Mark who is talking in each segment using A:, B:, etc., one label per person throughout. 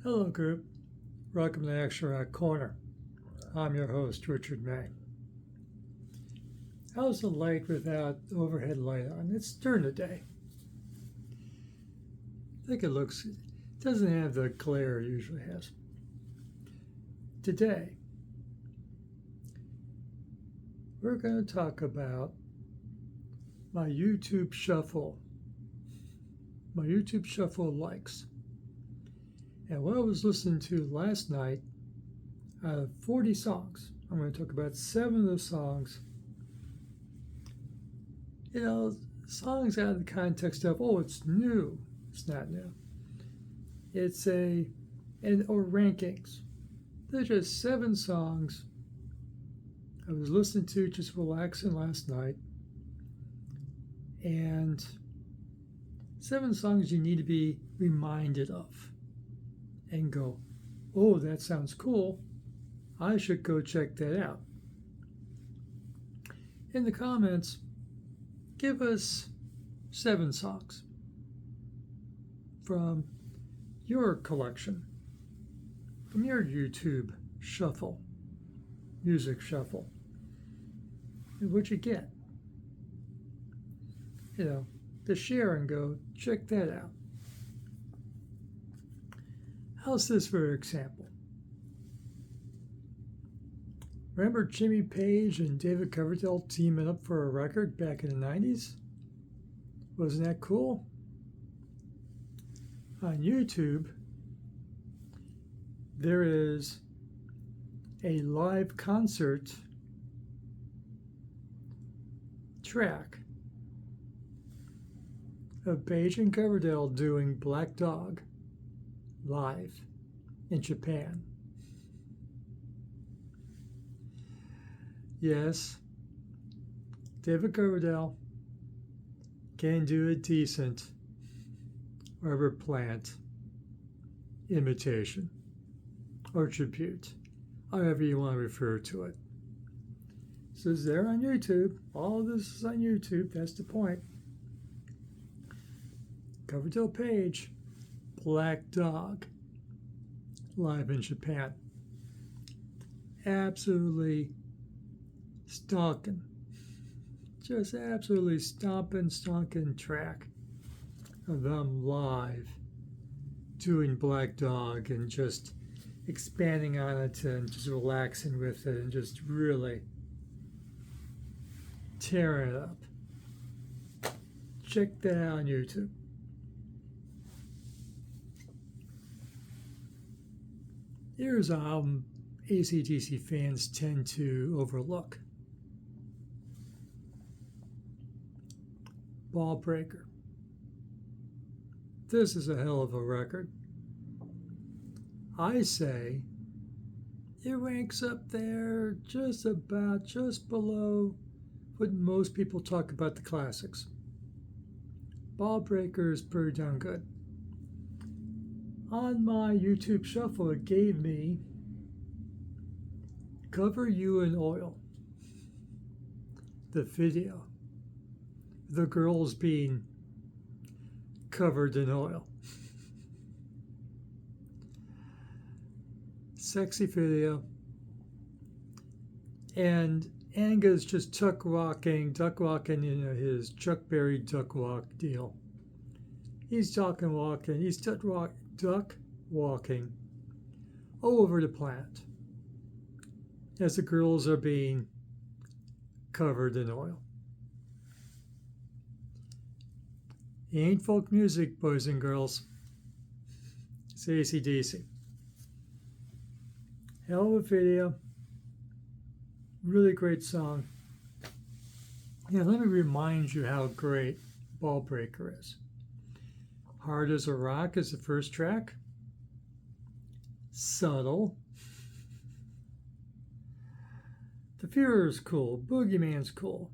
A: Hello, group. Welcome to Action Rock Corner. I'm your host, Richard May. How's the light without overhead light on? It's during the day. I think it doesn't have the glare it usually has. Today, we're going to talk about my YouTube Shuffle likes. And what I was listening to last night, out of 40 songs, I'm going to talk about 7 of those songs. Songs out of the context of, it's new. It's not new. It's or rankings. They're just 7 songs I was listening to, just relaxing last night. And 7 songs you need to be reminded of. And go, that sounds cool. I should go check that out. In the comments, give us 7 songs from your collection, from your YouTube shuffle, music shuffle, and what you get. To share and go, check that out. How's this for example? Remember Jimmy Page and David Coverdale teaming up for a record back in the 90s? Wasn't that cool? On YouTube, there is a live concert track of Page and Coverdale doing Black Dog live in Japan. Yes, David Coverdale can do a decent Robert Plant imitation or tribute, however you want to refer to it. So it's there on YouTube. All of this is on YouTube. That's the point. Coverdale-Page, Black Dog, live in Japan. Absolutely stonking. Just absolutely stonking track of them live doing Black Dog and just expanding on it and just relaxing with it and just really tearing it up. Check that out on YouTube. Here's an album AC/DC fans tend to overlook. Ball Breaker. This is a hell of a record. I say it ranks up there just below what most people talk about the classics. Ball Breaker is pretty darn good. On my YouTube Shuffle, it gave me Cover You in Oil, the video, the girls being covered in oil. Sexy video. And Anga's just duck walking, his Chuck Berry duck walk deal. He's duck walking over the plant as the girls are being covered in oil. It ain't folk music, boys and girls. It's AC/DC. Hell of a video. Really great song. Let me remind you how great Ball Breaker is. Hard as a Rock is the first track. Subtle. The Führer's cool. Boogeyman's cool.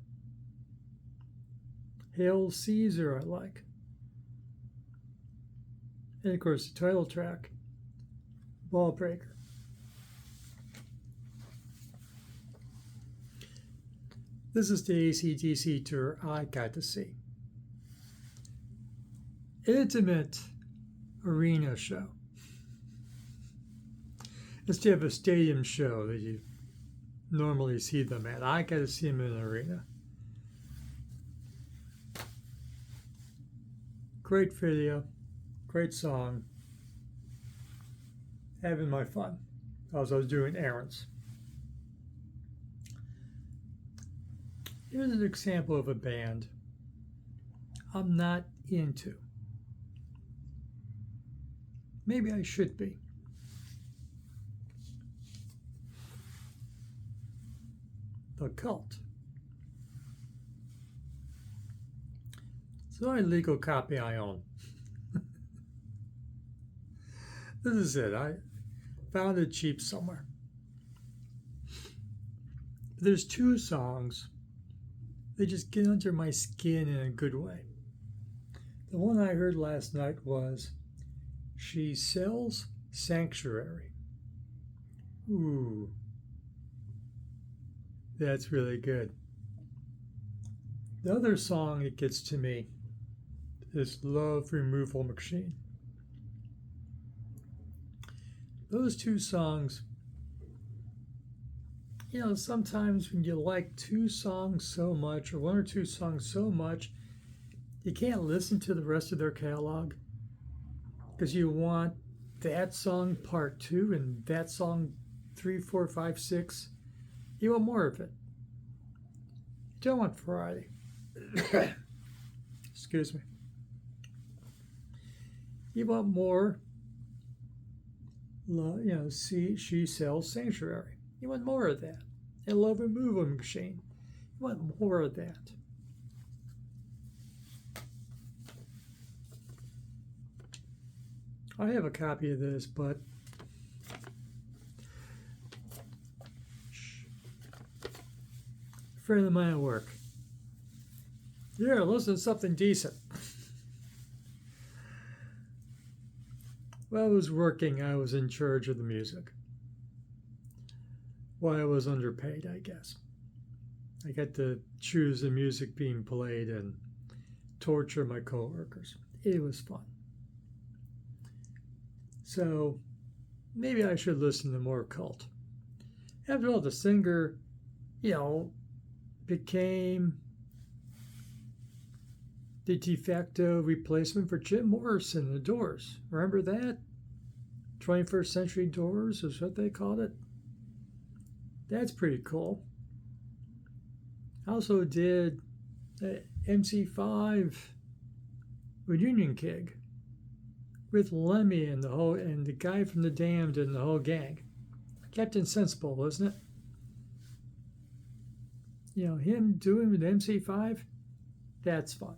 A: Hail Caesar I like. And of course the title track, Ball Breaker. This is the AC/DC tour I got to see. Intimate arena show. instead of a stadium show that you normally see them at. I got to see them in an arena. Great video, great song. Having my fun as I was doing errands. Here's an example of a band I'm not into. Maybe I should be. The Cult. It's the only legal copy I own. This is it. I found it cheap somewhere. There's two songs. They just get under my skin in a good way. The one I heard last night was She Sells Sanctuary. Ooh. That's really good. The other song that gets to me is Love Removal Machine. Those two songs, sometimes when you like two songs so much, or one or two songs so much, you can't listen to the rest of their catalog because you want that song part 2 and that song 3, 4, 5, 6. You want more of it. You don't want variety. Excuse me. You want more. She Sells Sanctuary. You want more of that. And Love Removal Machine. You want more of that. I have a copy of this, but a friend of mine at work. Here, listen to something decent. While I was working, I was in charge of the music. Well, I was underpaid, I guess. I got to choose the music being played and torture my coworkers. It was fun. So maybe I should listen to more Cult. After all, the singer, became the de facto replacement for Jim Morrison, the Doors. Remember that? 21st Century Doors is what they called it. That's pretty cool. I also did MC5 reunion gig with Lemmy and the guy from The Damned and the whole gang. Captain Sensible, wasn't it? Him doing with MC5, that's fun.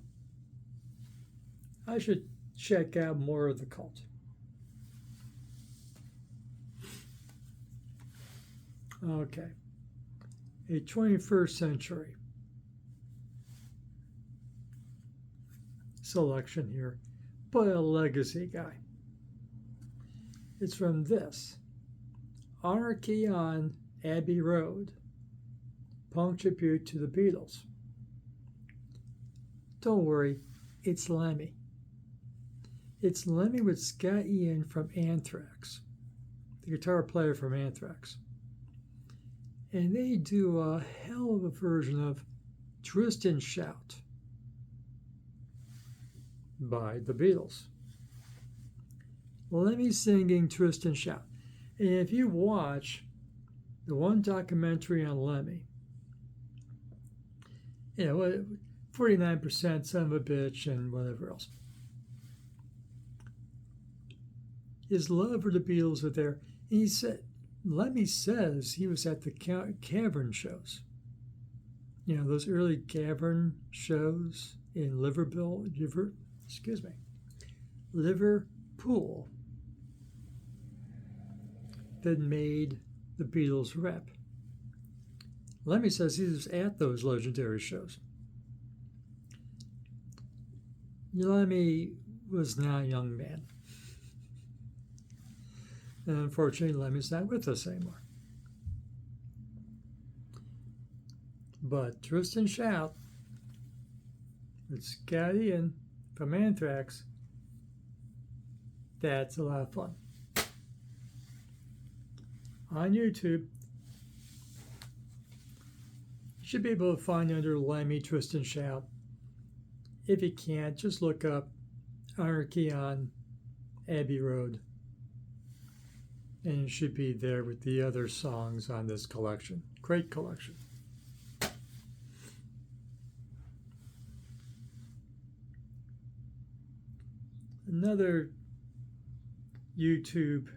A: I should check out more of the Cult. Okay. A 21st century selection here, but a legacy guy. It's from this. Anarchy on Abbey Road. Punk tribute to the Beatles. Don't worry, it's Lemmy. It's Lemmy with Scott Ian from Anthrax, the guitar player from Anthrax. And they do a hell of a version of Twist and Shout by the Beatles. Lemmy singing Twist and Shout. And if you watch the one documentary on Lemmy, 49% son of a bitch and whatever else. His love for the Beatles was there. And Lemmy says he was at the Cavern shows. Those early Cavern shows in Liverpool that made the Beatles rep. Lemmy says he was at those legendary shows. Lemmy was not a young man. And unfortunately, Lemmy's not with us anymore. But Twist and Shout with Scott Ian from Anthrax, that's a lot of fun. on YouTube. You should be able to find under Lemmy, Twist and Shout. If you can't, just look up Anarchy on Abbey Road. And it should be there with the other songs on this collection. Great collection. Another YouTube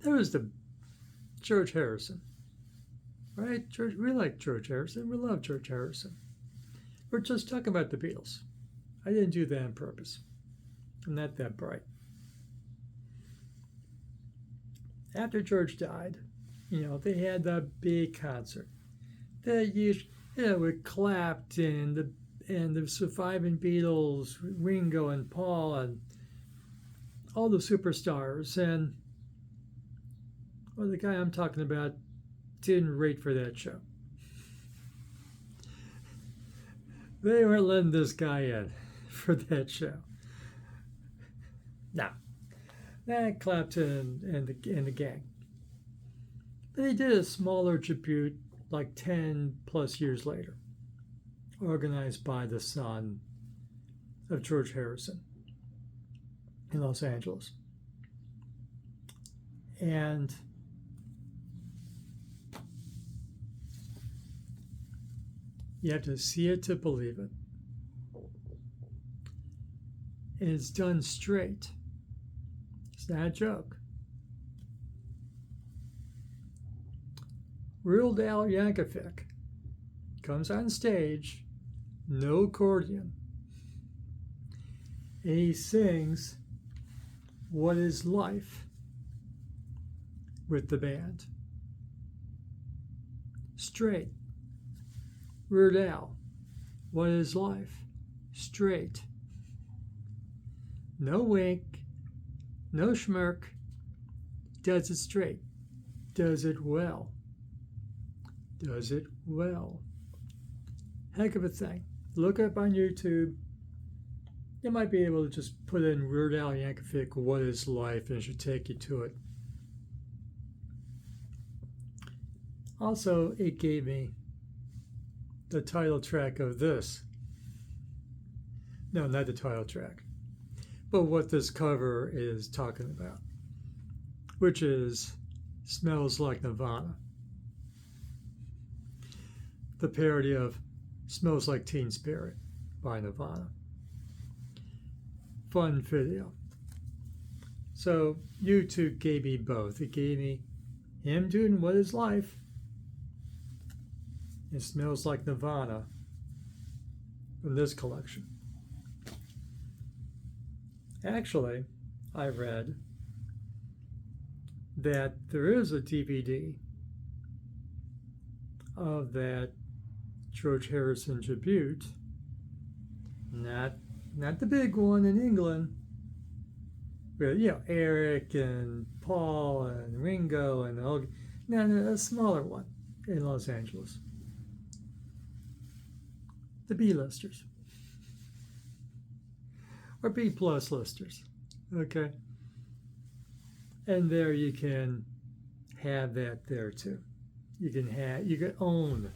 A: there was the George Harrison, right? We like George Harrison. We love George Harrison. We're just talking about the Beatles. I didn't do that on purpose. I'm not that bright. After George died, they had that big concert. With Clapton and the surviving Beatles, Ringo and Paul and all the superstars. And the guy I'm talking about didn't rate for that show. They weren't letting this guy in for that show. No. That Clapton and the gang. But they did a smaller tribute like 10 plus years later, organized by the son of George Harrison in Los Angeles. And you have to see it to believe it. And it's done straight. It's not a joke. Weird Al Yankovic comes on stage, no accordion, and he sings What Is Life with the band. Straight. Weird Al, What Is Life? Straight. No wink, no schmirk. Does it straight. Does it well. Does it well. Heck of a thing. Look up on YouTube. You might be able to just put in Weird Al Yankovic, What Is Life, and it should take you to it. Also, it gave me the title track of this. No, not the title track, but what this cover is talking about, which is Smells Like Nirvana. The parody of Smells Like Teen Spirit by Nirvana. Fun video. So YouTube gave me both. It gave me him doing What Is Life. It Smells Like Nirvana from this collection. Actually, I read that there is a DVD of that George Harrison tribute, not the big one in England, but Eric and Paul and Ringo and all. No, a smaller one in Los Angeles. The B-listers or B-plus listers, okay. And there you can have that there too. You can own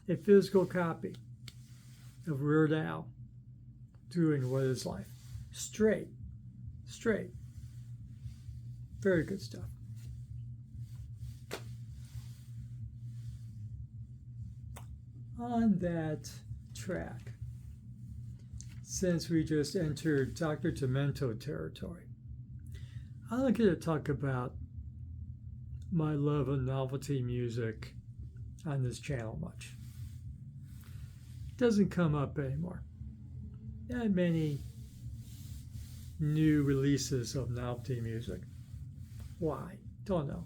A: a physical copy of Weird Al doing What Is Life. Straight. Very good stuff. On that track, since we just entered Dr. Demento territory, I don't get to talk about my love of novelty music on this channel much. It doesn't come up anymore. Not many new releases of novelty music. Why? Don't know.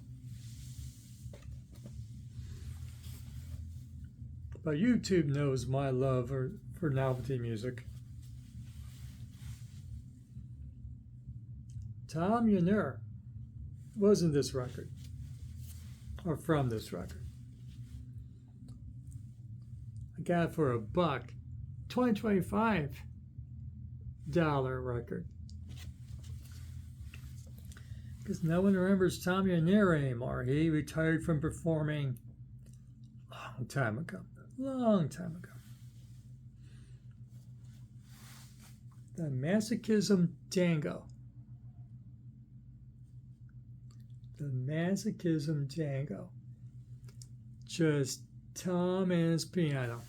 A: But YouTube knows my love for novelty music. Tom Yenner was in this record, or from this record. I got it for $1, 2025. record. Because no one remembers Tommy Lanier anymore. He retired from performing a long time ago. Long time ago. The Masochism Tango. The Masochism Tango. Just Tom and his piano.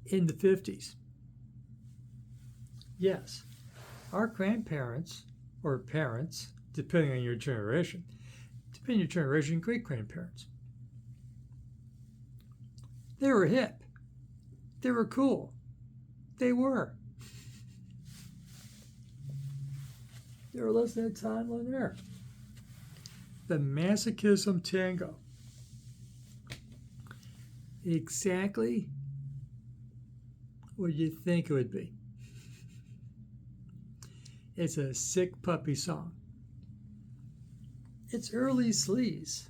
A: In the 50s. Yes, our grandparents, or parents, depending on your generation, great-grandparents, they were hip. They were cool. They were. They were listening to Tom Lanier. The Masochism Tango. Exactly what you think it would be. It's a sick puppy song. It's early sleaze,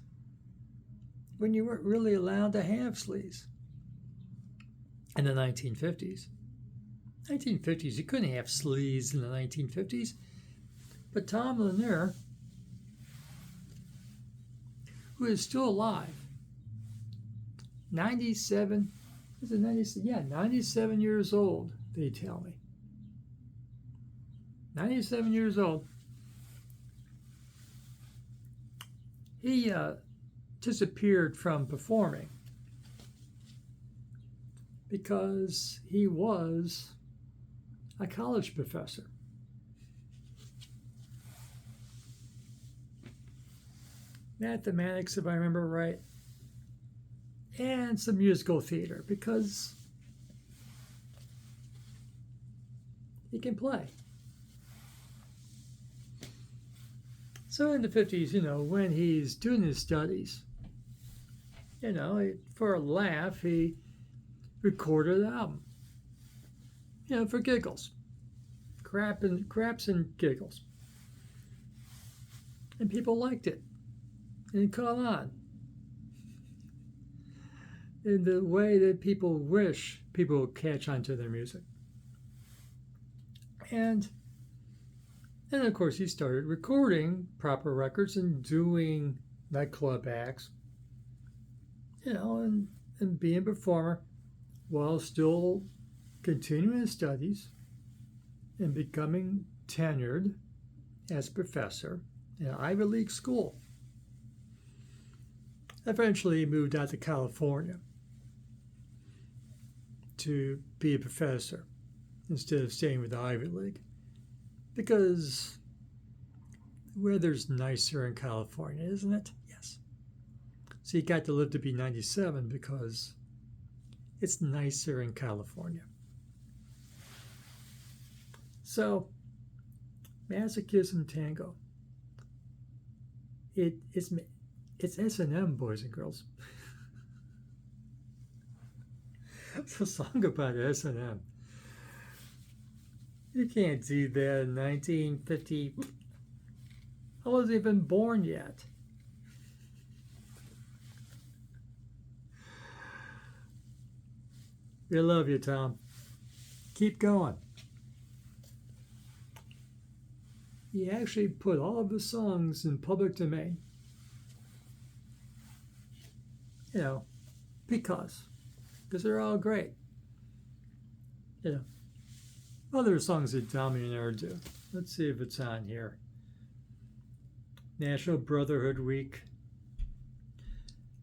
A: when you weren't really allowed to have sleaze. In the 1950s. 1950s, you couldn't have sleaze in the 1950s. But Tom Lanier, who is still alive, 97 years old, they tell me. 97 years old. He disappeared from performing because he was a college professor. Mathematics, if I remember right, and some musical theater because he can play. So in the 50s, when he's doing his studies, for a laugh, he recorded an album. For giggles. Craps and giggles. And people liked it. And it caught on. In the way that people wish people would catch on to their music. And of course, he started recording proper records and doing nightclub acts, and being a performer while still continuing his studies and becoming tenured as professor in an Ivy League school. Eventually, he moved out to California to be a professor instead of staying with the Ivy League. Because the weather's nicer in California, isn't it? Yes. So he got to live to be 97 because it's nicer in California. So, Masochism Tango. It's S&M, boys and girls. It's a song about S&M. You can't do that in 1950. I wasn't even born yet. We love you, Tom. Keep going. He actually put all of his songs in public domain. Because they're all great. Other songs that Tommy Lanier do. Let's see if it's on here. National Brotherhood Week.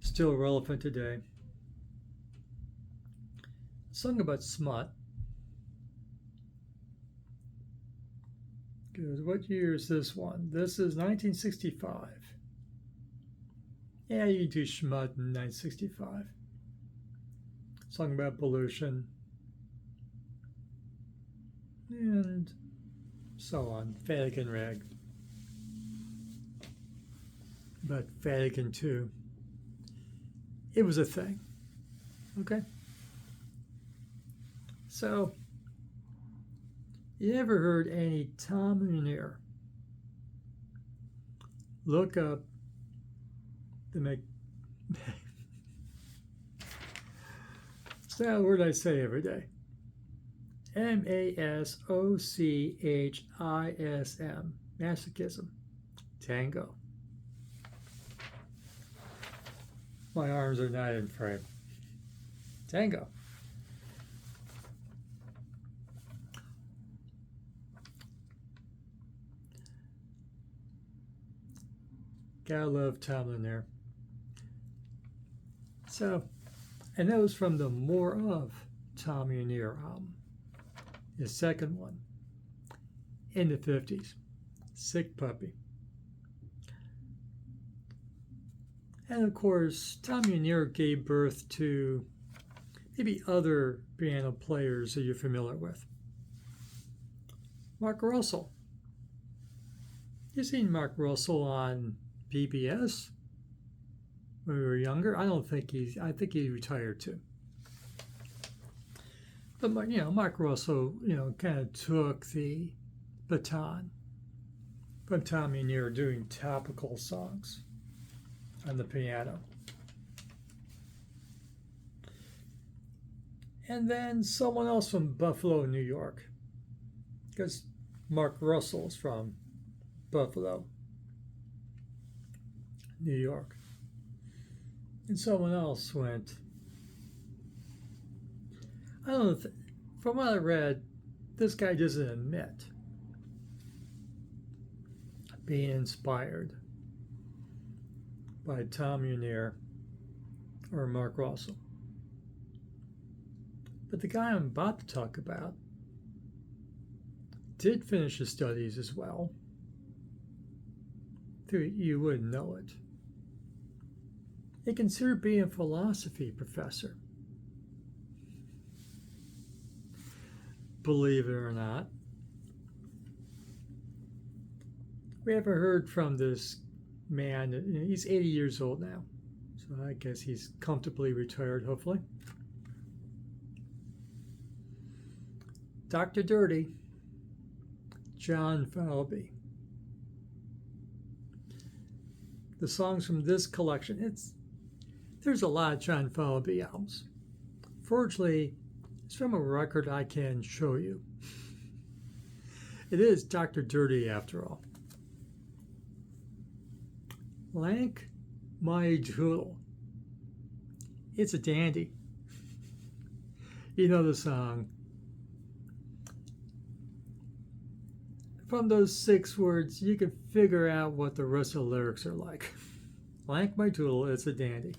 A: Still relevant today. Song about smut. Good. What year is this one? This is 1965. Yeah, you can do schmut in 1965. Song about pollution. And so on. Vatican rag. But Vatican II. It was a thing. Okay? So, you ever heard any Tom Lanier? Look up the that word I say every day. masochism. Masochism. Tango. My arms are not in frame. Tango. Gotta love Tomlin there. So, and that was from the More of Tom Unier album. His second one in the 50s. Sick Puppy. And of course, Tom Unier gave birth to maybe other piano players that you're familiar with. Mark Russell. You've seen Mark Russell on PBS when we were younger. I think he retired too. But Mark Russell, kind of took the baton from Tom Unier doing topical songs on the piano. And then someone else from Buffalo, New York, because Mark Russell's from Buffalo, New York. And someone else went, I don't know, from what I read, this guy doesn't admit being inspired by Tom Unier or Mark Russell. But the guy I'm about to talk about did finish his studies as well. You wouldn't know it. He considered being a philosophy professor. Believe it or not. We haven't heard from this man. He's 80 years old now. So I guess he's comfortably retired, hopefully. Dr. Dirty, John Falvey. The songs from this collection, there's a lot of John Falvey albums. Fortunately, it's from a record I can show you. It is Dr. Dirty after all. Lank My Doodle. It's a dandy. You know the song. From those 6 words, you can figure out what the rest of the lyrics are like. Lank My Doodle, it's a dandy.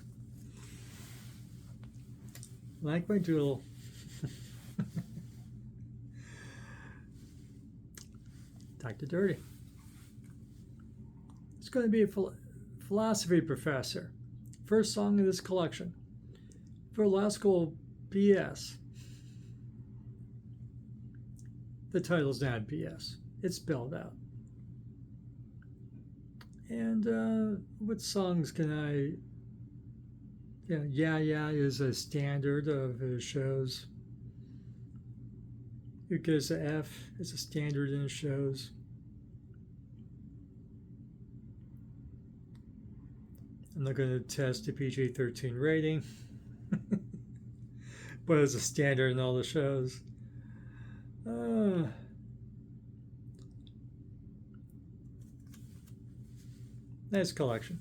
A: Lank My Doodle. Dr. Dirty. It's going to be a philosophy professor. First song in this collection. Philosophical BS. The title's not BS. It's spelled out. And what songs can I... Yeah is a standard of his shows. Who Gives a F is a standard in his shows. I'm not going to test the PG-13 rating, but it's a standard in all the shows. Nice collection.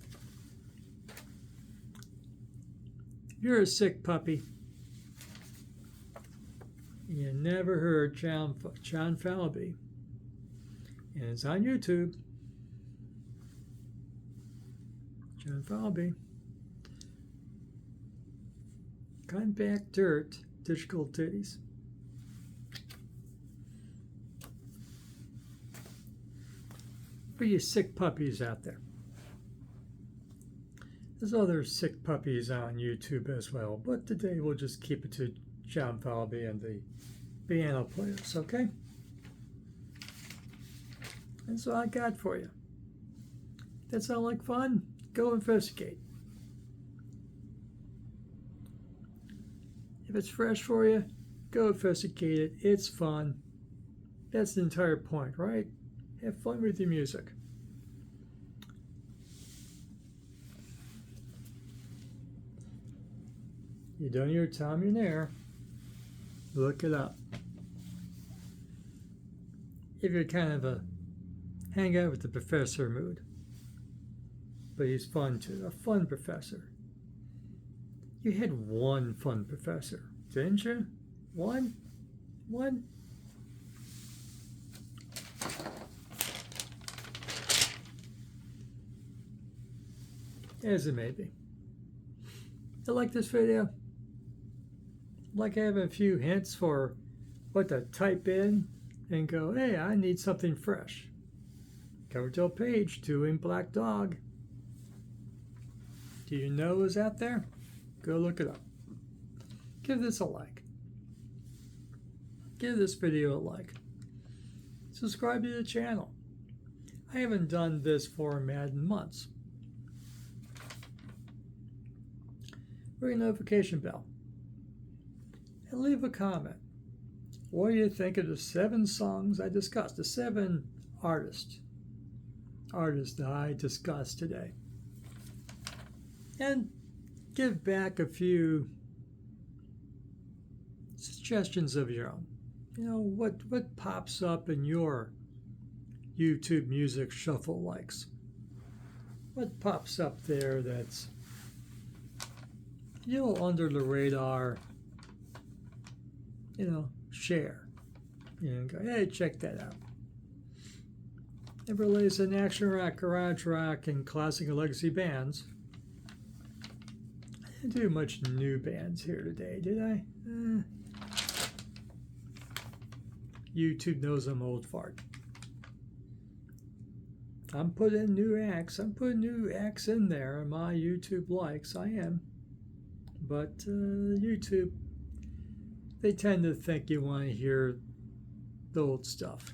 A: If you're a sick puppy, you never heard John Falvey, and it's on YouTube. John Falvey. Cutting Back Dirt, Digital Titties. For you sick puppies out there. There's other sick puppies on YouTube as well, but today we'll just keep it to John Falvey and the piano players, okay? That's all I got for you. That sound like fun? Go investigate. If it's fresh for you, go investigate it. It's fun. That's the entire point, right? Have fun with your music. You done your Tom Unier. Look it up. If you're kind of a hang out with the professor mood. But he's fun too, a fun professor. You had one fun professor, didn't you? One? As it may be. You like this video? Like having a few hints for what to type in and go, hey, I need something fresh. Coverdale-Page doing Black Dog. Do you know who's out there? Go look it up. Give this a like. Give this video a like. Subscribe to the channel. I haven't done this format in months. Ring the notification bell. And leave a comment. What do you think of the 7 songs I discussed? The 7 artists that I discussed today. And give back a few suggestions of your own. You know, what pops up in your YouTube music shuffle likes? What pops up there that's under the radar, share. Go, hey, check that out. It relates in action rock, garage rock, and classic and legacy bands. I didn't do much new bands here today, did I? YouTube knows I'm old fart. I'm putting new acts. I'm putting new acts in there in my YouTube likes. I am. But YouTube, they tend to think you want to hear the old stuff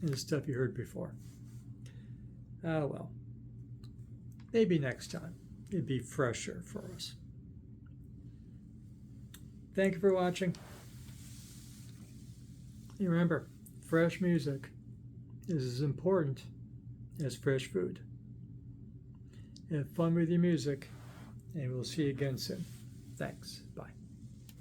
A: and the stuff you heard before. Oh well. Maybe next time. It'd be fresher for us. Thank you for watching. And remember, fresh music is as important as fresh food. Have fun with your music, and we'll see you again soon. Thanks. Bye.